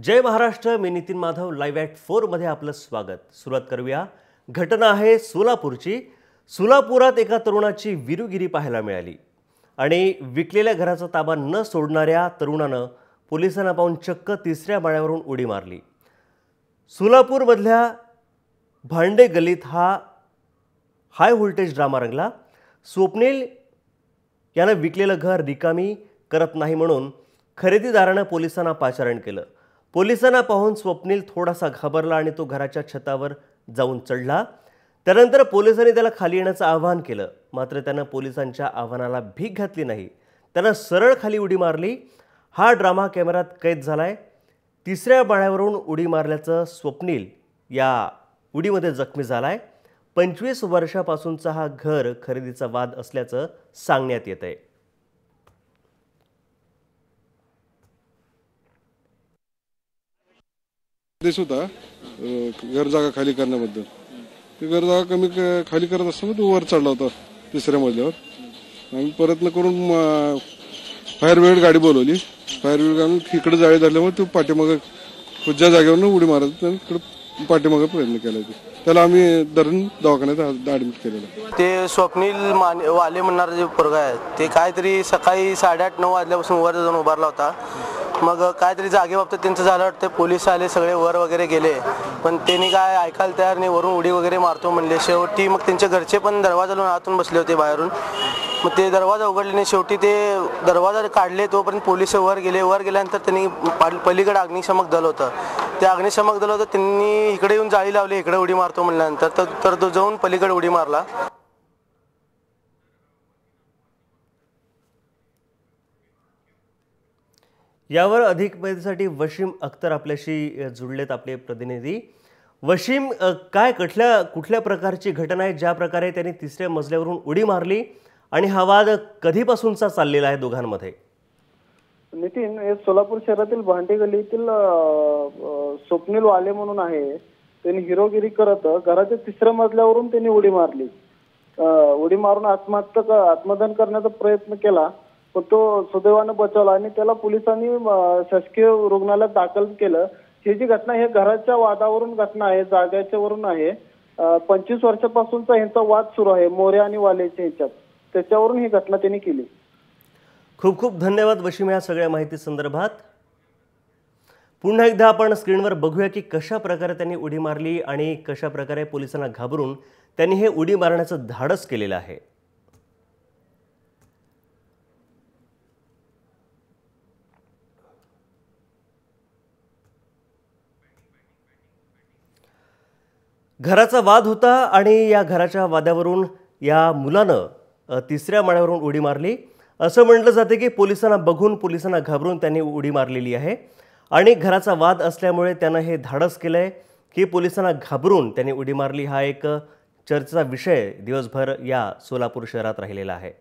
जय महाराष्ट्र। मी Nitin Madhav live at 4 मध्ये आपलं स्वागत। सुरुवात करूया। घटना आहे सोलापूरची। सोलापुरात एका तरुणाची वीरगिरी पाहायला मिळाली आणि विकलेल्या घराचा ताबा न सोडणाऱ्या तरुणानं पोलिसांना पाहून चक्क तिसऱ्या माळ्यावरून उडी मारली। सोलापूरमधल्या भांडे गल्लीत हा हाय व्होल्टेज ड्रामा रंगला। स्वप्नील यानं विकलेलं घर रिकामी करत नाही म्हणून खरेदीदारानं पोलिसांना पाचारण केलं। पोलिसांना पाहून स्वप्नील थोडासा घाबरला आणि तो घराच्या छतावर जाऊन चढला। त्यानंतर पोलिसांनी त्याला खाली येण्याचं आवाहन केलं, मात्र त्यानं पोलिसांच्या आव्हानाला भीक घातली नाही। त्यानं सरळ खाली उडी मारली। हा ड्रामा कॅमेऱ्यात कैद झालाय। तिसऱ्या माळ्यावरून उडी मारल्याचं स्वप्नील या उडीमध्ये जखमी झालाय। 25 वर्षापासूनचा हा घर खरेदीचा वाद असल्याचं सांगण्यात येतंय। देश होता घर जागा खाली करण्याबद्दल। ते घर जागा कमी खाली करत असताना तो वर चढला होता तिसऱ्या मजल्यावर। आम्ही प्रयत्न करून फायर ब्रिगेड गाडी बोलवली। फायर ब्रिगेड इकडे जाळी झाल्यामुळे तो पाठीमागे ज्या जागेवर उडी मारत इकडे पाठीमागे प्रयत्न केला। त्याला आम्ही धरून दवाखान्यात ऍडमिट केलेलं। ते स्वप्नील वाले म्हणणारे जे पोरगा आहे ते काहीतरी सकाळी 8:30-9 वाजल्यापासून वर जाऊन उभारला होता। मग काहीतरी जागेबाबतीत त्यांचं झालं वाटतं। पोलीस आले, सगळे वर वगैरे गेले, पण त्यांनी काय ऐकायला तयार नाही। वरून उडी वगैरे मारतो म्हणले। शेवटी मग त्यांच्या घरचे पण दरवाजा लावून आतून बसले होते बाहेरून। मग ते दरवाजा उघडले नाही। शेवटी ते दरवाजा काढले, तोपर्यंत पोलीस वर गेले। वर गेल्यानंतर त्यांनी पलीकडे अग्निशमक दल होतं, ते अग्निशमक दल होतं, त्यांनी इकडे येऊन जाळी लावली। इकडे उडी मारतो म्हणल्यानंतर तर तो जाऊन पलीकडे उडी मारला। यावर अधिक माहितीसाठी वशीम अख्तर आपल्याशी जुळलेत आपले प्रतिनिधी। वशीम, काय कुठल्या प्रकारची घटना आहे ज्या प्रकारे त्यांनी तिसऱ्या मजल्यावरून उडी मारली आणि हा वाद कधीपासूनचा चाललेला आहे दोघांमध्ये? नितीन, हे सोलापूर शहरातील भांडे गल्लीतील स्वप्नील वाले म्हणून आहे। त्यांनी हिरोगिरी करत घराच्या तिसऱ्या मजल्यावरून त्यांनी उडी मारली। उडी मारून आत्मदहन करण्याचा प्रयत्न केला, पण तो सुदैवाने बचावला आणि त्याला पोलिसांनी शासकीय रुग्णालयात दाखल केलं। ही जी घटना हे घराच्या वादावरून घटना आहे, जागेच्या वरून आहे। 25 वर्षापासूनचा यांचा वाद सुरू आहे मोरे आणि वालेच्या ह्याच्यात, त्याच्यावरून ही घटना त्यांनी केली। खूप खूप धन्यवाद वशीम या सगळ्या माहिती संदर्भात। पुन्हा एकदा आपण स्क्रीनवर बघूया की कशा प्रकारे त्यांनी उडी मारली आणि कशा प्रकारे पोलिसांना घाबरून त्यांनी हे उडी मारण्याचं धाडस केलेलं आहे। घराचा वाद होता आणि या घराच्या वादावरून या मुलानं तिसऱ्या माळ्यावरून उडी मारली। असं म्हटलं जाते की पोलिसांना बघून, पोलिसांना घाबरून त्यांनी उडी मारलेली आहे आणि घराचा वाद असल्यामुळे त्यानं हे धाडस केलंय की पोलिसांना घाबरून त्यांनी उडी मारली। हा एक चर्चेचा विषय दिवसभर या सोलापूर शहरात राहिलेला आहे।